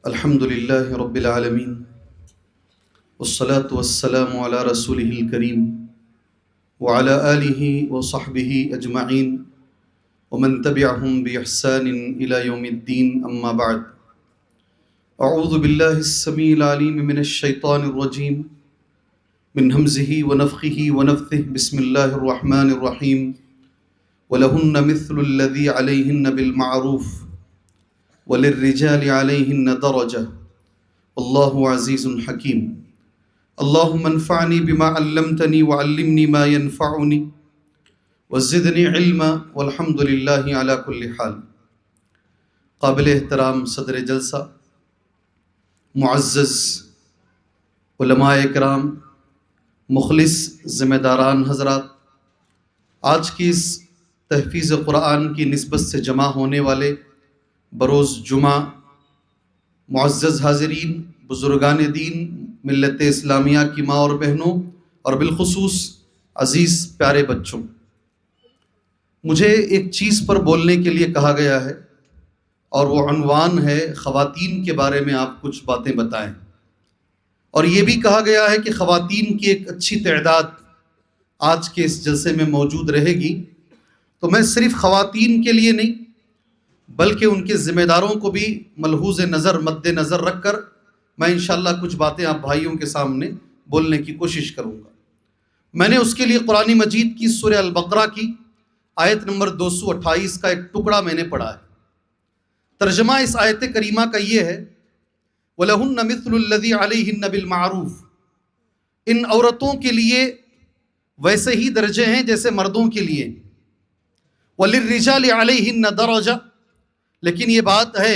الحمد لله رب العالمين والصلاة والسلام على رسوله الكريم وعلى آله وصحبه أجمعين ومن تبعهم بإحسان إلى يوم الدين أما بعد. أعوذ بالله السميع العليم من الشيطان الرجيم من همزه ونفخه ونفثه. بسم الله الرحمن الرحيم. ولهن مثل الذي عليهن بالمعروف وللرجال عليهن درجة والله عزيز حكيم. اللهم انفعني بما علمتني وعلمني ما ينفعني وزدني علما والحمد لله على كل حال. قابل احترام صدر جلسہ، معزز علماء کرام، مخلص ذمہ داران حضرات، آج کی اس تحفیظ قرآن کی نسبت سے جمع ہونے والے بروز جمعہ معزز حاضرین، بزرگان دین، ملت اسلامیہ کی ماں اور بہنوں، اور بالخصوص عزیز پیارے بچوں، مجھے ایک چیز پر بولنے کے لیے کہا گیا ہے اور وہ عنوان ہے خواتین کے بارے میں آپ کچھ باتیں بتائیں. اور یہ بھی کہا گیا ہے کہ خواتین کی ایک اچھی تعداد آج کے اس جلسے میں موجود رہے گی. تو میں صرف خواتین کے لیے نہیں بلکہ ان کے ذمہ داروں کو بھی ملحوظ نظر مد نظر رکھ کر میں انشاءاللہ کچھ باتیں آپ بھائیوں کے سامنے بولنے کی کوشش کروں گا. میں نے اس کے لیے قرآن مجید کی سورہ البقرہ کی آیت نمبر 228 کا ایک ٹکڑا میں نے پڑھا ہے. ترجمہ اس آیت کریمہ کا یہ ہے: وَلَهُنَّ مِثْلُ الَّذِي عَلَيْهِنَّ بِالْمَعْرُوفِ. ان عورتوں کے لیے ویسے ہی درجے ہیں جیسے مردوں کے لیے. وَلِلرِّجَالِ عَلَيْهِنَّ دَرَجَةٌ. لیکن یہ بات ہے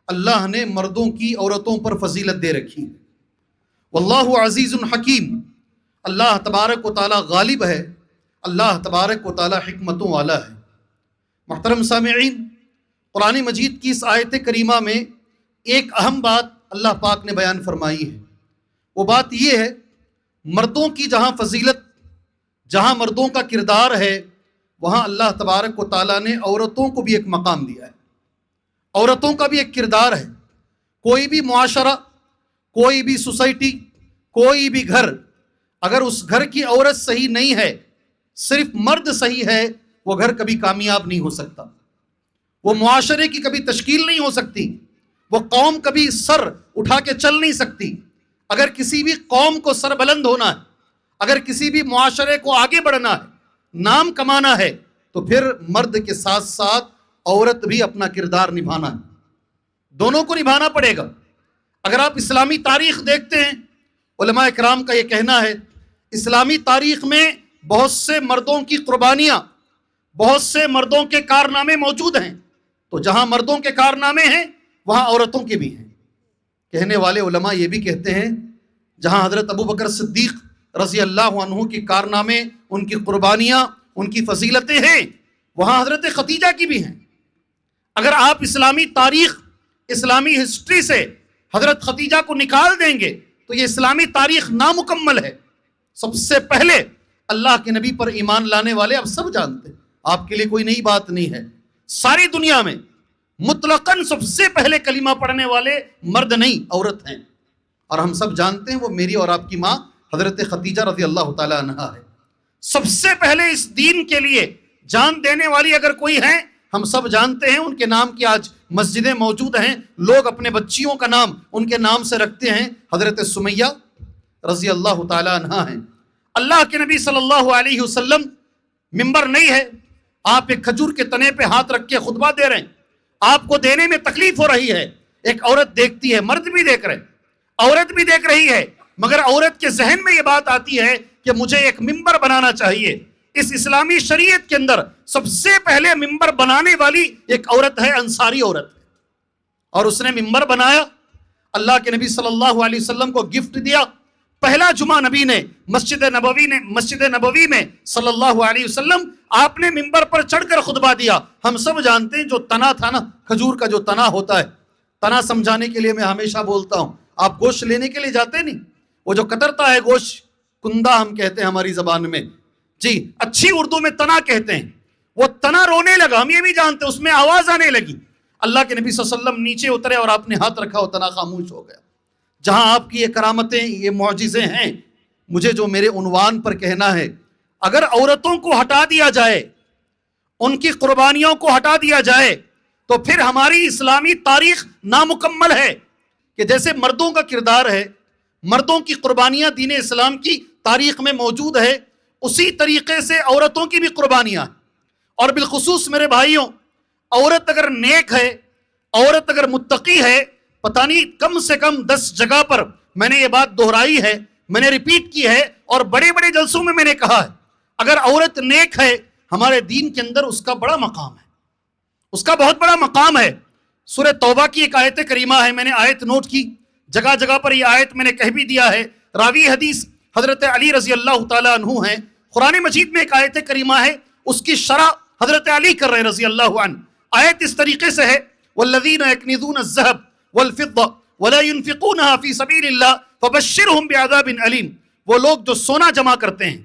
اللہ نے مردوں کی عورتوں پر فضیلت دے رکھی. واللہ عزیز حکیم. اللہ تبارک و تعالی غالب ہے، اللہ تبارک و تعالی حکمتوں والا ہے. محترم سامعین، قرآن مجید کی اس آیت کریمہ میں ایک اہم بات اللہ پاک نے بیان فرمائی ہے. وہ بات یہ ہے، مردوں کی جہاں فضیلت، جہاں مردوں کا کردار ہے، وہاں اللہ تبارک و تعالی نے عورتوں کو بھی ایک مقام دیا ہے، عورتوں کا بھی ایک کردار ہے. کوئی بھی معاشرہ، کوئی بھی سوسائٹی، کوئی بھی گھر، اگر اس گھر کی عورت صحیح نہیں ہے، صرف مرد صحیح ہے، وہ گھر کبھی کامیاب نہیں ہو سکتا، وہ معاشرے کی کبھی تشکیل نہیں ہو سکتی، وہ قوم کبھی سر اٹھا کے چل نہیں سکتی. اگر کسی بھی قوم کو سر بلند ہونا ہے، اگر کسی بھی معاشرے کو آگے بڑھنا ہے، نام کمانا ہے، تو پھر مرد کے ساتھ ساتھ عورت بھی اپنا کردار نبھانا ہے، دونوں کو نبھانا پڑے گا. اگر آپ اسلامی تاریخ دیکھتے ہیں، علماء کرام کا یہ کہنا ہے اسلامی تاریخ میں بہت سے مردوں کی قربانیاں، بہت سے مردوں کے کارنامے موجود ہیں. تو جہاں مردوں کے کارنامے ہیں وہاں عورتوں کے بھی ہیں. کہنے والے علماء یہ بھی کہتے ہیں جہاں حضرت ابو بکر صدیق رضی اللہ عنہ کی کارنامے، ان کی قربانیاں، ان کی فضیلتیں ہیں، وہاں حضرت خدیجہ کی بھی ہیں. اگر آپ اسلامی تاریخ، اسلامی ہسٹری سے حضرت خدیجہ کو نکال دیں گے تو یہ اسلامی تاریخ نامکمل ہے. سب سے پہلے اللہ کے نبی پر ایمان لانے والے اب سب جانتے ہیں، آپ کے لیے کوئی نئی بات نہیں ہے. ساری دنیا میں مطلقاً سب سے پہلے کلمہ پڑھنے والے مرد نہیں، عورت ہیں. اور ہم سب جانتے ہیں وہ میری اور آپ کی ماں حضرت خدیجہ رضی اللہ تعالی عنہا ہے. سب سے پہلے اس دین کے لیے جان دینے والی اگر کوئی ہے، ہم سب جانتے ہیں، ان کے نام کی آج مسجدیں موجود ہیں، لوگ اپنے بچیوں کا نام ان کے نام سے رکھتے ہیں. حضرت سمیہ رضی اللہ تعالی عنہا ہیں. اللہ کے نبی صلی اللہ علیہ وسلم، ممبر نہیں ہے، آپ ایک کھجور کے تنے پہ ہاتھ رکھ کے خطبہ دے رہے ہیں، آپ کو دینے میں تکلیف ہو رہی ہے. ایک عورت دیکھتی ہے، مرد بھی دیکھ رہے، عورت بھی دیکھ رہی ہے، مگر عورت کے ذہن میں یہ بات آتی ہے کہ مجھے ایک ممبر بنانا چاہیے. اس اسلامی شریعت کے اندر سب سے پہلے ممبر بنانے والی ایک عورت ہے، انصاری عورت ہے، اور اس نے ممبر بنایا. اللہ کے نبی صلی اللہ علیہ وسلم کو گفٹ دیا. پہلا جمعہ نبی نے مسجد نبوی میں صلی اللہ علیہ وسلم آپ نے ممبر پر چڑھ کر خطبہ دیا. ہم سب جانتے ہیں جو تنا تھا نا، کھجور کا جو تنا ہوتا ہے، تنا سمجھانے کے لیے میں ہمیشہ بولتا ہوں، آپ گوشت لینے کے لیے جاتے نہیں، وہ جو کترتا ہے گوشت، کندا ہم کہتے ہیں ہماری زبان میں، جی اچھی اردو میں تنا کہتے ہیں. وہ تنا رونے لگا، ہم یہ بھی جانتے ہیں، اس میں آواز آنے لگی. اللہ کے نبی صلی اللہ علیہ وسلم نیچے اترے اور آپ نے ہاتھ رکھا اور تنا خاموش ہو گیا. جہاں آپ کی یہ کرامتیں، یہ معجزے ہیں، مجھے جو میرے عنوان پر کہنا ہے، اگر عورتوں کو ہٹا دیا جائے، ان کی قربانیوں کو ہٹا دیا جائے، تو پھر ہماری اسلامی تاریخ نامکمل ہے. کہ جیسے مردوں کا کردار ہے، مردوں کی قربانیاں دین اسلام کی تاریخ میں موجود ہے، اسی طریقے سے عورتوں کی بھی قربانیاں ہیں. اور بالخصوص میرے بھائیوں، عورت اگر نیک ہے، عورت اگر متقی ہے، پتہ نہیں کم سے کم 10 جگہ پر میں نے یہ بات دہرائی ہے، میں نے ریپیٹ کی ہے، اور بڑے بڑے جلسوں میں نے کہا ہے، اگر عورت نیک ہے ہمارے دین کے اندر اس کا بڑا مقام ہے، اس کا بہت بڑا مقام ہے. سورہ توبہ کی ایک آیت کریمہ ہے، میں نے آیت نوٹ کی، جگہ جگہ پر یہ آیت میں نے کہہ بھی دیا ہے. راوی حدیث حضرت علی رضی اللہ تعالیٰ عنہ ہیں. قرآن مجید میں ایک آیت کریمہ ہے، اس کی شرح حضرت علی کر رہے ہیں رضی اللہ عنہ. آیت اس طریقے سے ہے: والذین یکنزون الذهب والفضة ولا ينفقونها في سبيل الله فبشرهم بعذاب علیم. وہ لوگ جو سونا جمع کرتے ہیں،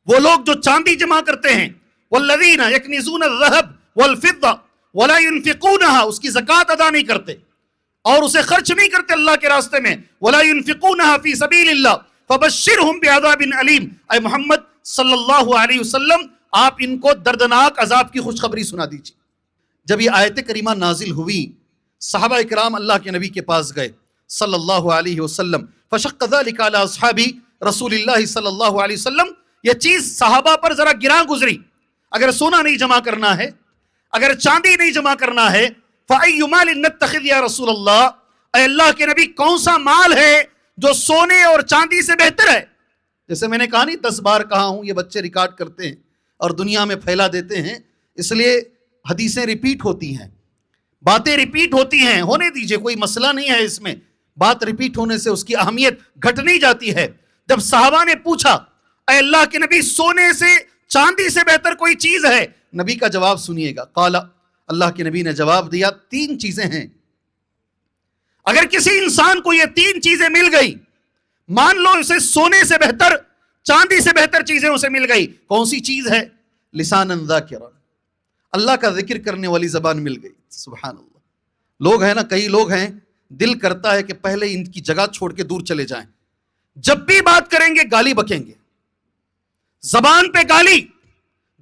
وہ لوگ جو چاندی جمع کرتے ہیں، والذین یکنزون الذهب والفضة ولا ينفقونها، اس کی زکوٰۃ ادا نہیں کرتے اور اسے خرچ نہیں کرتے اللہ کے راستے میں، ولا ينفقونها في سبيل الله فبشرهم بعذاب علیم. اے محمد صلی اللہ علیہ وسلم، آپ ان کو دردناک عذاب کی خوشخبری سنا دیجیے. جب یہ آیت کریمہ نازل ہوئی، صحابہ اکرام اللہ کے نبی کے پاس گئے صلی اللہ علیہ وسلم. فشق ذلك على اصحاب رسول اللہ صلی اللہ علیہ وسلم. یہ چیز صحابہ پر ذرا گراں گزری. اگر سونا نہیں جمع کرنا ہے، اگر چاندی نہیں جمع کرنا ہے، فَأَيُّ مَالٍ نَتَّخِذْ يَا رسول اللہ، اے اللہ کے نبی کون سا مال ہے جو سونے اور چاندی سے بہتر ہے؟ جیسے میں نے کہا نہیں 10 بار کہا ہوں، یہ بچے ریکارڈ کرتے ہیں اور دنیا میں پھیلا دیتے ہیں، اس لیے حدیثیں ریپیٹ ہوتی ہیں، باتیں ریپیٹ ہوتی ہیں. ہونے دیجئے، کوئی مسئلہ نہیں ہے اس میں. بات ریپیٹ ہونے سے اس کی اہمیت گھٹ نہیں جاتی ہے. جب صحابہ نے پوچھا اے اللہ کے نبی سونے سے چاندی سے بہتر کوئی چیز ہے، نبی کا جواب سنیے گا. قال، اللہ کے نبی نے جواب دیا 3 چیزیں ہیں. اگر کسی انسان کو یہ 3 چیزیں مل گئی، مان لو اسے سونے سے بہتر، چاندی سے بہتر چیزیں اسے مل گئی، کون سی چیز ہے؟ لسانا ذاکرا، اللہ کا ذکر کرنے والی زبان مل گئی. سبحان اللہ. لوگ ہیں نا، کئی لوگ ہیں دل کرتا ہے کہ پہلے ان کی جگہ چھوڑ کے دور چلے جائیں. جب بھی بات کریں گے گالی بکیں گے، زبان پہ گالی،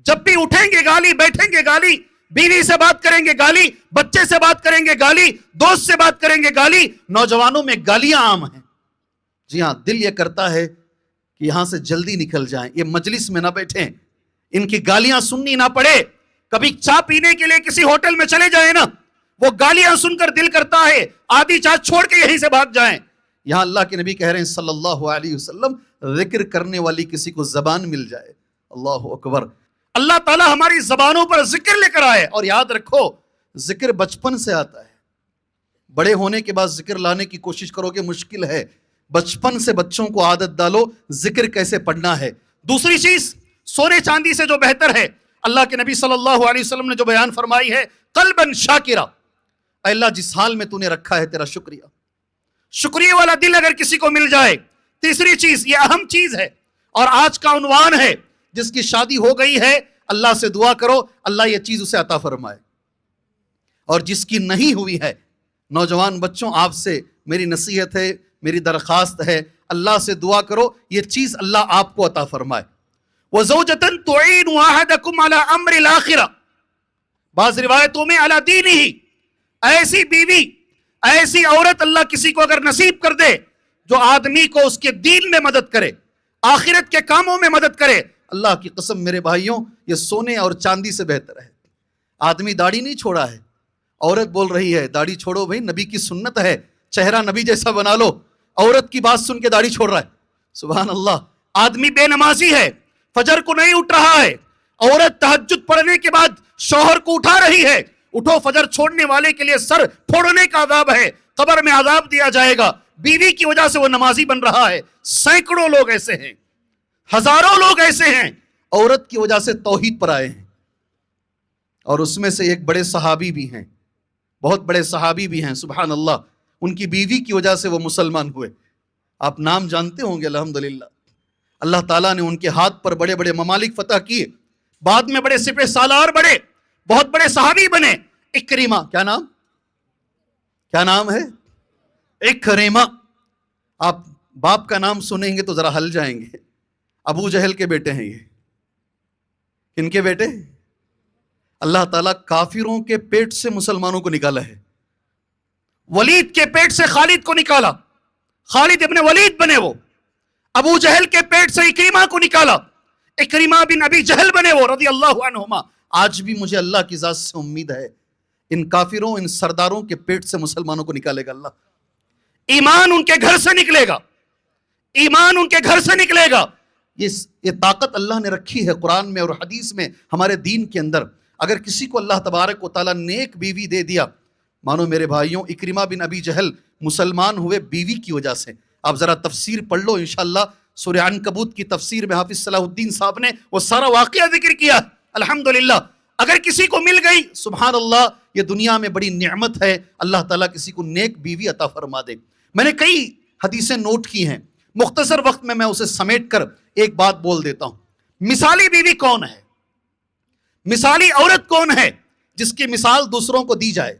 جب بھی اٹھیں گے گالی، بیٹھیں گے گالی، بیوی سے بات کریں گے گالی، بچے سے بات کریں گے گالی، دوست سے بات کریں گے گالی. نوجوانوں میں گالیاں عام ہیں. جی ہاں، دل یہ کرتا ہے کہ یہاں سے جلدی نکل جائیں، یہ مجلس میں نہ بیٹھیں، ان کی گالیاں سننی نہ پڑے. کبھی چائے پینے کے لیے کسی ہوٹل میں چلے جائیں نا، وہ گالیاں سن کر دل کرتا ہے آدھی چائے چھوڑ کے یہیں سے بھاگ جائیں. یہاں اللہ کے نبی کہہ رہے ہیں صلی اللہ علیہ وسلم، ذکر کرنے والی کسی کو زبان مل جائے. اللہ اکبر. اللہ تعالیٰ ہماری زبانوں پر ذکر لے کر آئے. اور یاد رکھو، ذکر بچپن سے آتا ہے. بڑے ہونے کے بعد ذکر لانے کی کوشش کرو گے مشکل ہے. بچپن سے بچوں کو عادت ڈالو ذکر کیسے پڑھنا ہے. دوسری چیز، سونے چاندی سے جو بہتر ہے، اللہ کے نبی صلی اللہ علیہ وسلم نے جو بیان فرمائی ہے، قلباً شاکرا. اے اللہ جس حال میں تو نے رکھا ہے تیرا شکریہ، شکریہ والا دل اگر کسی کو مل جائے. تیسری چیز، یہ اہم چیز ہے اور آج کا عنوان ہے، جس کی شادی ہو گئی ہے اللہ سے دعا کرو اللہ یہ چیز اسے عطا فرمائے، اور جس کی نہیں ہوئی ہے، نوجوان بچوں آپ سے میری نصیحت ہے، میری درخواست ہے، اللہ سے دعا کرو یہ چیز اللہ آپ کو عطا فرمائے. وَزَوْجَةً تُعِينُ أَحَدَكُمْ عَلَىٰ أَمْرِ الْآخِرَةِ، بعض روایتوں میں عَلَىٰ دِينِهِ. ایسی بیوی، ایسی عورت اللہ کسی کو اگر نصیب کر دے جو آدمی کو اس کے دین میں مدد کرے، آخرت کے کاموں میں مدد کرے، اللہ کی قسم میرے بھائیوں یہ سونے اور چاندی سے بہتر ہے. آدمی داڑھی نہیں چھوڑا ہے، عورت بول رہی ہے داڑھی چھوڑو بھائی، نبی کی سنت ہے، چہرہ نبی جیسا بنا لو. عورت کی بات سن کے داڑھی چھوڑ رہا ہے. سبحان اللہ. آدمی بے نمازی ہے، فجر کو نہیں اٹھ رہا ہے، عورت تہجد پڑھنے کے بعد شوہر کو اٹھا رہی ہے. اٹھو، فجر چھوڑنے والے کے لیے سر پھوڑنے کا عذاب ہے، قبر میں عذاب دیا جائے گا. بیوی کی وجہ سے وہ نمازی بن رہا ہے. سینکڑوں لوگ ایسے ہیں، ہزاروں لوگ ایسے ہیں عورت کی وجہ سے توحید پر آئے ہیں. اور اس میں سے ایک بڑے صحابی بھی ہیں، بہت بڑے صحابی بھی ہیں. سبحان اللہ. ان کی بیوی کی وجہ سے وہ مسلمان ہوئے. آپ نام جانتے ہوں گے الحمدللہ. اللہ تعالیٰ نے ان کے ہاتھ پر بڑے بڑے ممالک فتح کیے، بعد میں بڑے سپہ سالار بڑے، بہت بڑے صحابی بنے. اکریمہ، کیا نام ہے؟ اکریمہ. آپ باپ کا نام سنیں گے تو ذرا ہل جائیں گے. ابو جہل کے بیٹے ہیں یہ. کن کے بیٹے؟ اللہ تعالیٰ کافروں کے پیٹ سے مسلمانوں کو نکالا ہے. ولید کے پیٹ سے خالد کو نکالا، خالد ابن ولید بنے وہ. ابو جہل کے پیٹ سے اکریمہ کو نکالا، اکریمہ بن ابی جہل بنے وہ رضی اللہ عنہما. آج بھی مجھے اللہ کی ذات سے امید ہے ان کافروں، ان سرداروں کے پیٹ سے مسلمانوں کو نکالے گا اللہ. ایمان ان کے گھر سے نکلے گا، ایمان ان کے گھر سے نکلے گا. یہ طاقت اللہ نے رکھی ہے قرآن میں اور حدیث میں، ہمارے دین کے اندر. اگر کسی کو اللہ تبارک و تعالیٰ نیک بیوی دے دیا، مانو میرے بھائیوں اکرمہ بن ابی جہل مسلمان ہوئے بیوی کی وجہ سے. آپ ذرا تفسیر پڑھ لو انشاءاللہ، سورہ عنکبوت کی تفسیر میں حافظ صلاح الدین صاحب نے وہ سارا واقعہ ذکر کیا. الحمدللہ اگر کسی کو مل گئی، سبحان اللہ، یہ دنیا میں بڑی نعمت ہے. اللہ تعالیٰ کسی کو نیک بیوی عطا فرما دے. میں نے کئی حدیثیں نوٹ کی ہیں، مختصر وقت میں اسے سمیٹ کر ایک بات بول دیتا ہوں. مثالی بیوی کون ہے؟ مثالی عورت کون ہے جس کی مثال دوسروں کو دی جائے،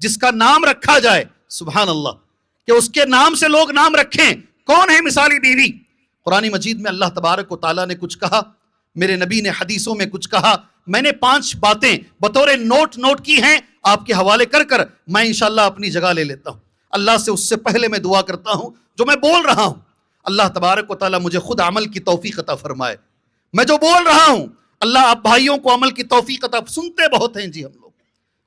جس کا نام رکھا جائے؟ سبحان اللہ، کہ اس کے نام سے لوگ نام رکھیں. کون ہے مثالی بیوی؟ قرآن مجید میں اللہ تبارک و تعالیٰ نے کچھ کہا، میرے نبی نے حدیثوں میں کچھ کہا. میں نے 5 باتیں بطور نوٹ کی ہیں، آپ کے حوالے کر میں انشاءاللہ اپنی جگہ لے لیتا ہوں. اللہ سے اس سے پہلے میں دعا کرتا ہوں جو میں بول رہا ہوں اللہ تبارک و تعالیٰ مجھے خود عمل کی توفیق عطا فرمائے. میں جو بول رہا ہوں اللہ آپ بھائیوں کو عمل کی توفیق عطا. سنتے بہت ہیں جی ہم لوگ،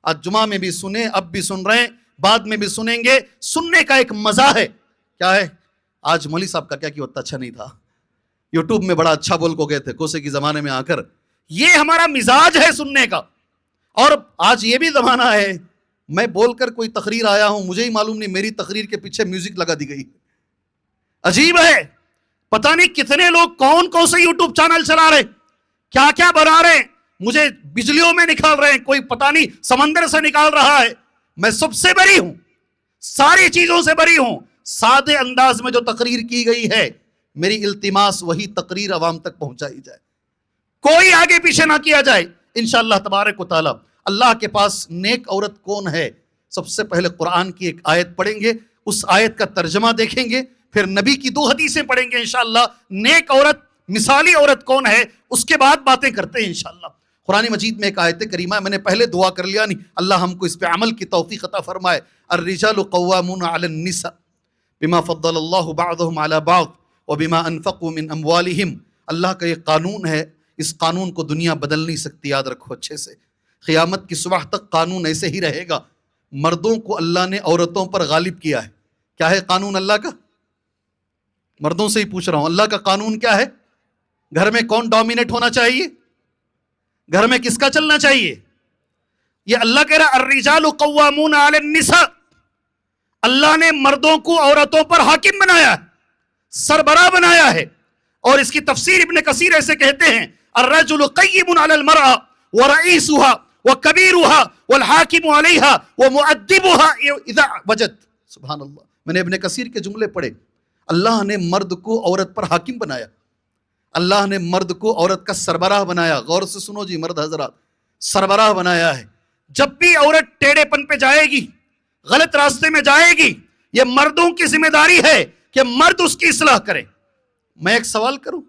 آج جمعہ میں بھی سنے، اب بھی سن رہے ہیں، بعد میں بھی سنیں گے. سننے کا ایک مزہ ہے. کیا ہے؟ آج مولوی صاحب کا کیا کہ اتنا اچھا نہیں تھا، یوٹیوب میں بڑا اچھا بول کو گئے تھے کوسے کی زمانے میں آ کر. یہ ہمارا مزاج ہے سننے کا. اور آج یہ بھی زمانہ ہے میں بول کر کوئی تقریر آیا ہوں، مجھے ہی معلوم نہیں میری تقریر کے پیچھے میوزک لگا دی گئی. عجیب ہے، پتہ نہیں کتنے لوگ کون سے یوٹیوب چینل چلا رہے، کیا کیا بنا رہے ہیں، مجھے بجلیوں میں نکال رہے ہیں، کوئی پتہ نہیں سمندر سے نکال رہا ہے. میں سب سے بری ہوں، ساری چیزوں سے بری ہوں. سادے انداز میں جو تقریر کی گئی ہے، میری التماس وہی تقریر عوام تک پہنچائی جائے، کوئی آگے پیچھے نہ کیا جائے. انشاءاللہ تبارک و تعالی اللہ کے پاس نیک عورت کون ہے؟ سب سے پہلے قرآن کی ایک آیت پڑھیں گے، اس آیت کا ترجمہ دیکھیں گے، پھر نبی کی 2 حدیثیں پڑھیں گے انشاءاللہ. نیک عورت، مثالی عورت کون ہے، اس کے بعد باتیں کرتے ہیں انشاءاللہ. قرآن مجید میں ایک آیت کریمہ ہے، میں نے پہلے دعا کر لیا نہیں، اللہ ہم کو اس پہ عمل کی توفیق عطا فرمائے. الرجال قوامون علی النساء بما فضل اللہ بعضهم علی بعض وبما انفقوا من اموالهم. اللہ کا یہ قانون ہے، اس قانون کو دنیا بدل نہیں سکتی، یاد رکھو اچھے سے. قیامت کی صبح تک قانون ایسے ہی رہے گا. مردوں کو اللہ نے عورتوں پر غالب کیا ہے. کیا ہے قانون اللہ کا؟ مردوں سے ہی پوچھ رہا ہوں، اللہ کا قانون کیا ہے؟ گھر میں کون ڈومینیٹ ہونا چاہیے؟ گھر میں کس کا چلنا چاہیے؟ یہ اللہ کہہ رہا الرجال قوامون علی النساء. اللہ نے مردوں کو عورتوں پر حاکم بنایا ہے، سربراہ بنایا ہے. اور اس کی تفسیر ابن کثیر ایسے کہتے ہیں الرجل قیم علی المرأة ورئیسها وکبیرها والحاکم علیہا ومؤدبها اذا وجد. سبحان اللہ، میں نے ابن کثیر کے جملے پڑھے. اللہ نے مرد کو عورت پر حاکم بنایا، اللہ نے مرد کو عورت کا سربراہ بنایا. غور سے سنو جی مرد حضرات، سربراہ بنایا ہے. جب بھی عورت ٹیڑھے پن پہ جائے گی، غلط راستے میں جائے گی، یہ مردوں کی ذمہ داری ہے کہ مرد اس کی اصلاح کرے. میں ایک سوال کروں،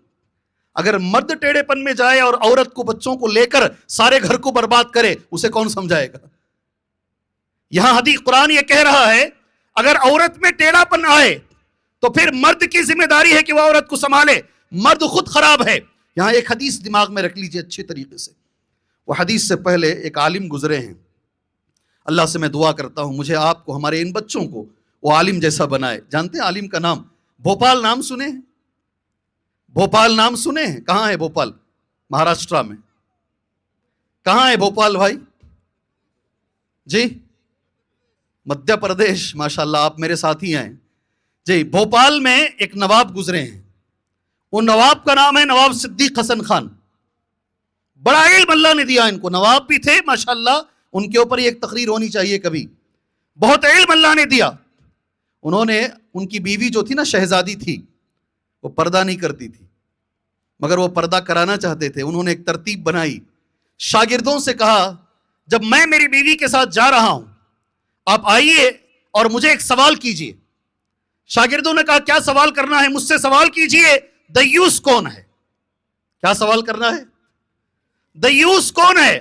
اگر مرد ٹیڑھے پن میں جائے اور عورت کو بچوں کو لے کر سارے گھر کو برباد کرے، اسے کون سمجھائے گا؟ یہاں حدیث قرآن یہ کہہ رہا ہے اگر عورت میں ٹیڑھا پن آئے تو پھر مرد کی ذمہ داری ہے کہ وہ عورت کو سنبھالے. مرد خود خراب ہے. یہاں ایک حدیث دماغ میں رکھ لیجئے اچھے طریقے سے. وہ حدیث سے پہلے ایک عالم گزرے ہیں، اللہ سے میں دعا کرتا ہوں مجھے آپ کو، ہمارے ان بچوں کو وہ عالم جیسا بنائے. جانتے ہیں عالم کا نام؟ بھوپال نام سنے ہیں؟ بھوپال نام سنے ہیں؟ کہاں ہے بھوپال؟ مہاراشٹرا میں. کہاں ہے بھوپال بھائی؟ جی مدھیہ پردیش. ماشاءاللہ آپ میرے ساتھی ہیں جی. بھوپال میں ایک نواب گزرے ہیں، وہ نواب کا نام ہے نواب صدیق حسن خان. بڑا علم اللہ نے دیا ان کو، نواب بھی تھے ماشاءاللہ. ان کے اوپر ایک تقریر ہونی چاہیے کبھی. بہت علم اللہ نے دیا. انہوں نے، ان کی بیوی جو تھی نا شہزادی تھی، وہ پردہ نہیں کرتی تھی، مگر وہ پردہ کرانا چاہتے تھے. انہوں نے ایک ترتیب بنائی، شاگردوں سے کہا جب میں میری بیوی کے ساتھ جا رہا ہوں، آپ آئیے اور مجھے ایک سوال کیجئے۔ شاگردوں نے کہا کیا سوال کرنا ہے؟ مجھ سے سوال کیجئے دیوس کون ہے؟ کیا سوال کرنا ہے؟ دیوس کون ہے؟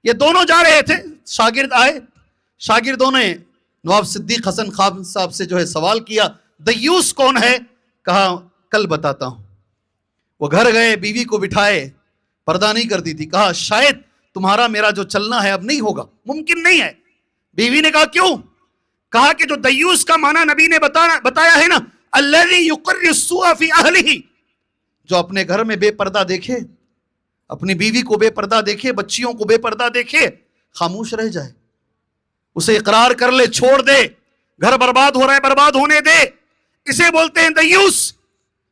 یہ دونوں جا رہے تھے، شاگرد آئے، شاگردوں نے نواب صدیق حسن خان صاحب سے جو ہے سوال کیا دیوس کون ہے؟ کہا کل بتاتا ہوں۔ وہ گھر گئے، بیوی کو بٹھائے، پردہ نہیں کرتی تھی، کہا شاید تمہارا میرا جو چلنا ہے اب نہیں ہوگا، ممکن نہیں ہے۔ بیوی نے کہا کیوں؟ کہا کہ جو دیوس کا معنی نبی نے بتایا ہے نا، الذی یقر السوء فی اہلہ، جو اپنے گھر میں بے پردہ دیکھے، اپنی بیوی کو بے پردہ دیکھے، بچیوں کو بے پردہ دیکھے، خاموش رہ جائے، اسے اقرار کر لے، چھوڑ دے، گھر برباد ہو رہا ہے برباد ہونے دے، اسے بولتے ہیں دیوس۔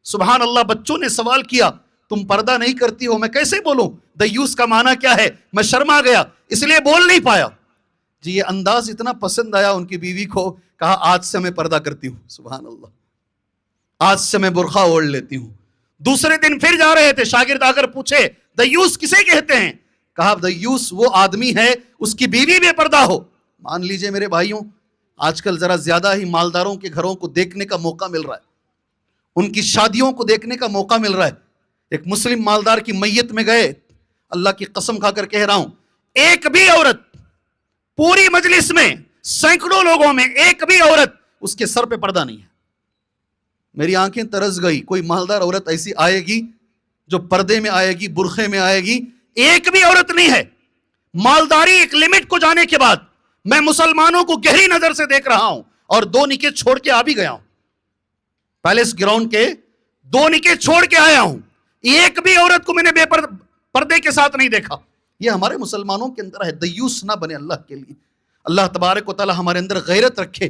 سبحان اللہ، بچوں نے سوال کیا تم پردہ نہیں کرتی ہو، میں کیسے بولوں دیوس کا معنی کیا ہے؟ میں شرما گیا، اس لیے بول نہیں پایا۔ جی یہ انداز اتنا پسند آیا ان کی بیوی کو، کہا آج سے میں پردہ کرتی ہوں۔ سبحان اللہ، آج سے میں برقع اوڑھ لیتی ہوں۔ دوسرے دن پھر جا رہے تھے، شاگرد آ کر پوچھے دیوس کسے کہتے ہیں؟ کہا دیوس وہ آدمی ہے اس کی بیوی بے پردہ ہو۔ مان لیجئے میرے بھائیوں، آج کل ذرا زیادہ ہی مالداروں کے گھروں کو دیکھنے کا موقع مل رہا ہے، ان کی شادیوں کو دیکھنے کا موقع مل رہا ہے۔ ایک مسلم مالدار کی میت میں گئے، اللہ کی قسم کھا کر کہہ رہا ہوں، ایک بھی عورت پوری مجلس میں، سینکڑوں لوگوں میں ایک بھی عورت اس کے سر پہ پردہ نہیں ہے۔ میری آنکھیں ترس گئی، کوئی مالدار عورت ایسی آئے گی جو پردے میں آئے گی، برقعے میں آئے گی؟ ایک بھی عورت نہیں ہے۔ مالداری ایک لمٹ کو جانے کے بعد میں مسلمانوں کو گہری نظر سے دیکھ رہا ہوں اور 2 نکاح چھوڑ کے آ بھی گیا ہوں، پیلس گراؤنڈ کے 2 نکاح چھوڑ کے آیا ہوں، ایک بھی عورت کو میں نے بے پردے کے ساتھ نہیں دیکھا۔ یہ ہمارے مسلمانوں کے اندر ہے، دیوس نہ بنے اللہ کے لیے۔ اللہ تبارک و تعالی ہمارے اندر غیرت رکھے،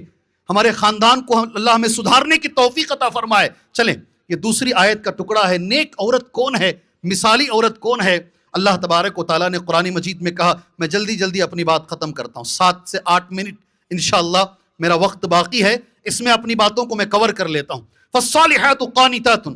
ہمارے خاندان کو اللہ ہمیں سدھارنے کی توفیق عطا فرمائے۔ چلیں، یہ دوسری آیت کا ٹکڑا ہے، نیک عورت کون ہے، مثالی عورت کون ہے؟ اللہ تبارک و تعالیٰ نے قرآن مجید میں کہا، میں جلدی جلدی اپنی بات ختم کرتا ہوں، 7 سے 8 منٹ انشاءاللہ میرا وقت باقی ہے، اس میں اپنی باتوں کو میں کور کر لیتا ہوں۔ فالصالحات قانتات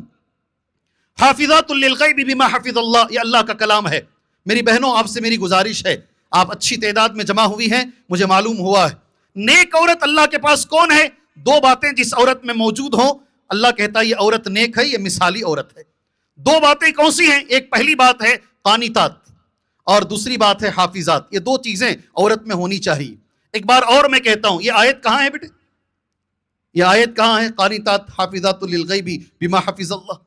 حافظات للغیب بما حفظ اللہ، یہ اللہ کا کلام ہے۔ میری بہنوں، آپ سے میری گزارش ہے، آپ اچھی تعداد میں جمع ہوئی ہیں، مجھے معلوم ہوا ہے۔ نیک عورت اللہ کے پاس کون ہے؟ 2 باتیں جس عورت میں موجود ہوں، اللہ کہتا ہے یہ عورت نیک ہے، یہ مثالی عورت ہے۔ 2 باتیں کون سی ہیں؟ ایک پہلی بات ہے قانتات اور دوسری بات ہے حافظات۔ یہ 2 چیزیں عورت میں ہونی چاہیے۔ ایک بار اور میں کہتا ہوں، یہ آیت کہاں ہے بیٹے؟ یہ آیت کہاں ہے؟ قانتات حافظات للغیب بما حفظ اللہ۔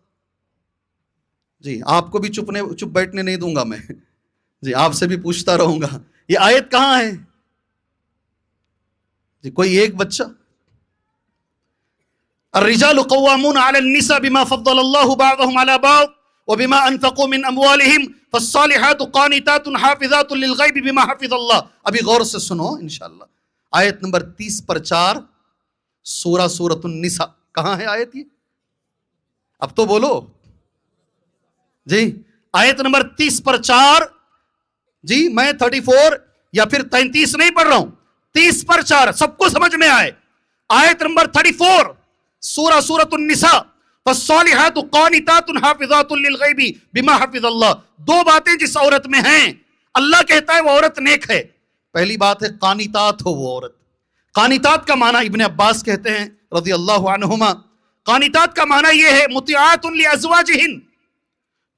جی آپ کو بھی چپ بیٹھنے نہیں دوں گا میں، جی آپ سے بھی پوچھتا رہوں گا، یہ آیت کہاں ہے؟ جی کوئی ایک بچہ؟ الرجال قوامون علی النساء بما فضل اللہ بعضهم علی بعض وبما انفقوا من اموالهم فالصالحات قانتات حافظات للغیب بما حفظ اللہ۔ ابھی غور سے سنو انشاءاللہ، آیت نمبر 30 پر 4 سورۃ النساء۔ کہاں ہے آیت یہ؟ اب تو بولو جی، آیت نمبر 30 پر 4۔ جی میں 34 یا پھر 33 نہیں پڑھ رہا ہوں، 30 پر 4 سب کو سمجھ میں آئے۔ آیت نمبر 34 سورۃ النساء، فالصالحات قانتات حافظات للغیب بما حفظ اللہ۔ 2 باتیں جس عورت میں ہیں، اللہ کہتا ہے وہ عورت نیک ہے۔ پہلی بات ہے قانتات ہو وہ عورت۔ قانتات کا معنی ابن عباس کہتے ہیں رضی اللہ عنہما، قانتات کا معنی یہ ہے مطیعات لازواجہن،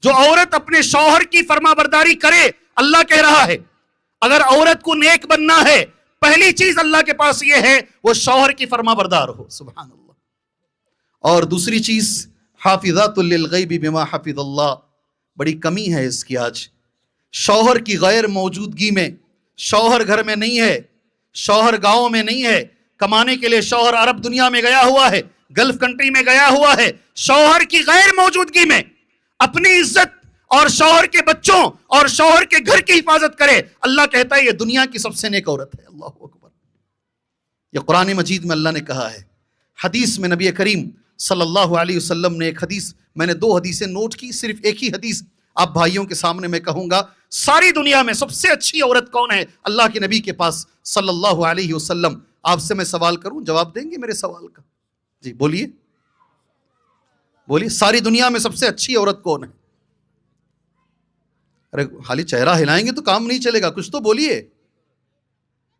جو عورت اپنے شوہر کی فرما برداری کرے۔ اللہ کہہ رہا ہے اگر عورت کو نیک بننا ہے، پہلی چیز اللہ کے پاس یہ ہے وہ شوہر کی فرما بردار ہو۔ سبحان اللہ۔ اور دوسری چیز حافظات للغیب بما حفظ اللہ، بڑی کمی ہے اس کی آج، شوہر کی غیر موجودگی میں، شوہر گھر میں نہیں ہے، شوہر گاؤں میں نہیں ہے، کمانے کے لیے شوہر عرب دنیا میں گیا ہوا ہے، گلف کنٹری میں گیا ہوا ہے، شوہر کی غیر موجودگی میں اپنی عزت اور شوہر کے بچوں اور شوہر کے گھر کی حفاظت کرے۔ اللہ کہتا ہے یہ دنیا کی سب سے نیک عورت ہے۔ اللہ اکبر، یہ قرآن مجید میں اللہ نے کہا ہے۔ حدیث میں نبی کریم صلی اللہ علیہ وسلم نے ایک حدیث، میں نے 2 حدیثیں نوٹ کی، صرف ایک ہی حدیث آپ بھائیوں کے سامنے میں کہوں گا۔ ساری دنیا میں سب سے اچھی عورت کون ہے؟ اللہ کے نبی کے پاس صلی اللہ علیہ وسلم۔ آپ سے میں سوال کروں، جواب دیں گے میرے سوال کا؟ جی بولیے بولیے، ساری دنیا میں سب سے اچھی عورت کون ہے؟ ارے خالی چہرہ ہلائیں گے تو کام نہیں چلے گا، کچھ تو بولیے۔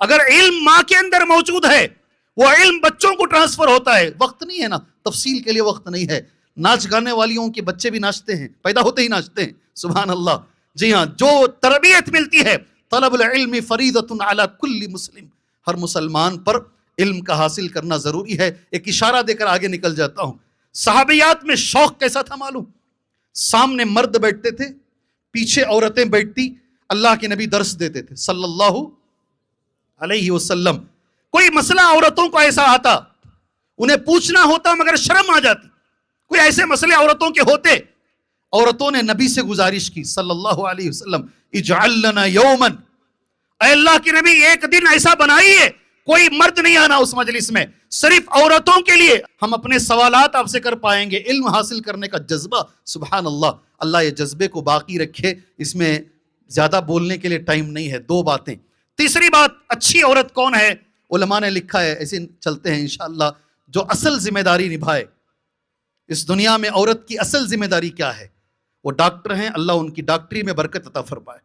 اگر علم ماں کے اندر موجود ہے وہ علم بچوں کو ٹرانسفر ہوتا ہے. وقت نہیں ہے نا, تفصیل کے لیے وقت نہیں ہے. ناچ گانے والیوں کے بچے بھی ناچتے ہیں, پیدا ہوتے ہی ناچتے ہیں, سبحان اللہ. جی ہاں, جو تربیت ملتی ہے, طلب العلم فریضۃ علی کل مسلم, ہر مسلمان پر علم کا حاصل کرنا ضروری ہے. ایک اشارہ دے کر آگے نکل جاتا ہوں. صحابیات میں شوق کیسا تھا معلوم؟ سامنے مرد بیٹھتے تھے, پیچھے عورتیں بیٹھتی, اللہ کے نبی درس دیتے تھے صلی اللہ علیہ وسلم. کوئی مسئلہ عورتوں کو ایسا آتا, انہیں پوچھنا ہوتا مگر شرم آ جاتی. کوئی ایسے مسئلے عورتوں کے ہوتے, عورتوں نے نبی سے گزارش کی صلی اللہ علیہ وسلم, اجعل لنا یوما, اے اللہ کے نبی ایک دن ایسا بنائیے کوئی مرد نہیں آنا اس مجلس میں, صرف عورتوں کے لیے ہم اپنے سوالات آپ سے کر پائیں گے. علم حاصل کرنے کا جذبہ, سبحان اللہ. اللہ یہ جذبے کو باقی رکھے. اس میں زیادہ بولنے کے لیے ٹائم نہیں ہے. دو باتیں. تیسری بات, اچھی عورت کون ہے؟ علماء نے لکھا ہے, ایسے چلتے ہیں انشاءاللہ, جو اصل ذمہ داری نبھائے. اس دنیا میں عورت کی اصل ذمہ داری کیا ہے؟ وہ ڈاکٹر ہیں, اللہ ان کی ڈاکٹری میں برکت عطا فرمائے.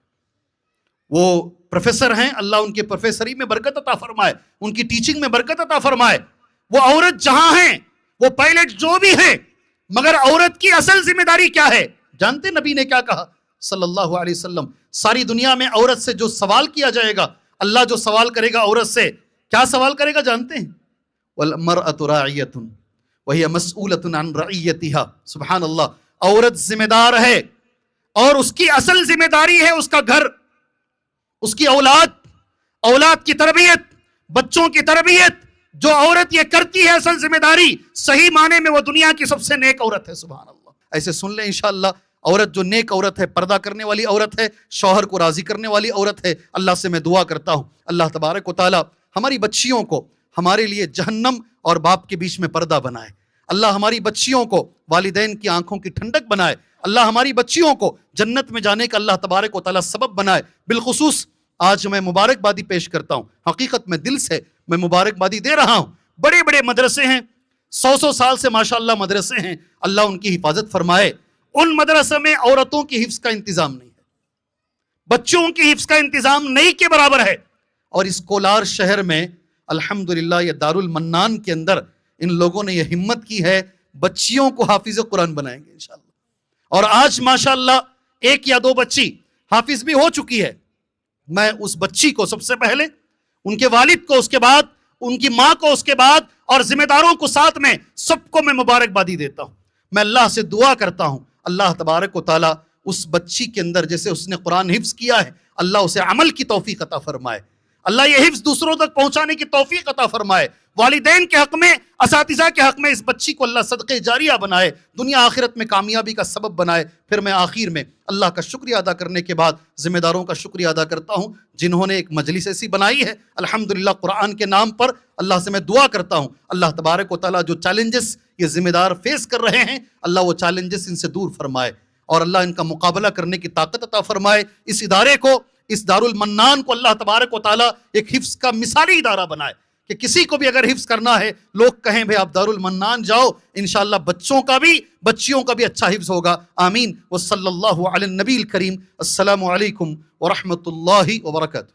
وہ پروفیسر ہیں, اللہ ان کے پروفیسری میں برکت عطا فرمائے, ان کی ٹیچنگ میں برکت عطا فرمائے. وہ عورت جہاں ہیں, وہ پائلٹ جو بھی ہیں, مگر عورت کی اصل ذمہ داری کیا ہے جانتے؟ نبی نے کیا کہا صلی اللہ علیہ وسلم؟ ساری دنیا میں عورت سے جو سوال کیا جائے گا, اللہ جو سوال کرے گا عورت سے, کیا سوال کرے گا جانتے ہیں؟ وَالْمَرْأَةُ رَاعِيَةٌ وَهِيَ مَسْئُولَةٌ عَنْ رَعِيَّتِهَا. سبحان اللہ. عورت ذمہ دار ہے اور اس کی اصل ذمہ داری ہے اس کا گھر, اس کی اولاد, اولاد کی تربیت, بچوں کی تربیت. جو عورت یہ کرتی ہے اصل ذمہ داری, صحیح معنی میں وہ دنیا کی سب سے نیک عورت ہے. سبحان اللہ. ایسے سن لیں انشاءاللہ, عورت جو نیک عورت ہے, پردہ کرنے والی عورت ہے, شوہر کو راضی کرنے والی عورت ہے. اللہ سے میں دعا کرتا ہوں اللہ تبارک و تعالی ہماری بچیوں کو ہمارے لیے جہنم اور باپ کے بیچ میں پردہ بنائے. اللہ ہماری بچیوں کو والدین کی آنکھوں کی ٹھنڈک بنائے. اللہ ہماری بچیوں کو جنت میں جانے کا اللہ تبارک و تعالی سبب بنائے. بالخصوص آج میں مبارکبادی پیش کرتا ہوں, حقیقت میں دل سے میں مبارکبادی دے رہا ہوں. بڑے بڑے مدرسے ہیں, 100 سال سے ماشاءاللہ مدرسے ہیں, اللہ ان کی حفاظت فرمائے. ان مدرسوں میں عورتوں کی حفظ کا انتظام نہیں ہے, بچوں کی حفظ کا انتظام نہیں کے برابر ہے. اور اس کولار شہر میں الحمدللہ یہ دارالمنان کے اندر ان لوگوں نے یہ ہمت کی ہے, بچیوں کو حافظ قرآن بنائیں گے انشاءاللہ. اور آج ماشاءاللہ 1 یا 2 بچی حافظ بھی ہو چکی ہے. میں اس بچی کو سب سے پہلے, ان کے والد کو, اس کے بعد ان کی ماں کو, اس کے بعد اور ذمہ داروں کو ساتھ میں, سب کو میں مبارکبادی دیتا ہوں. میں اللہ سے دعا کرتا ہوں اللہ تبارک و تعالی اس بچی کے اندر جیسے اس نے قرآن حفظ کیا ہے, اللہ اسے عمل کی توفیق عطا فرمائے. اللہ یہ حفظ دوسروں تک پہنچانے کی توفیق عطا فرمائے. والدین کے حق میں, اساتذہ کے حق میں اس بچی کو اللہ صدقہ جاریہ بنائے, دنیا آخرت میں کامیابی کا سبب بنائے. پھر میں آخر میں اللہ کا شکریہ ادا کرنے کے بعد ذمہ داروں کا شکریہ ادا کرتا ہوں جنہوں نے ایک مجلس ایسی بنائی ہے الحمدللہ قرآن کے نام پر. اللہ سے میں دعا کرتا ہوں اللہ تبارک و تعالیٰ جو چیلنجز یہ ذمہ دار فیس کر رہے ہیں, اللہ وہ چیلنجز ان سے دور فرمائے اور اللہ ان کا مقابلہ کرنے کی طاقت عطا فرمائے. اس ادارے کو, اس دارالمنان کو اللہ تبارک و تعالیٰ ایک حفظ کا مثالی ادارہ بنائے کہ کسی کو بھی اگر حفظ کرنا ہے لوگ کہیں بھئی آپ دارالمنان جاؤ, انشاءاللہ بچوں کا بھی بچیوں کا بھی اچھا حفظ ہوگا. آمین. وصلی اللہ علی النبی الکریم. السلام علیکم ورحمۃ اللہ وبرکاتہ.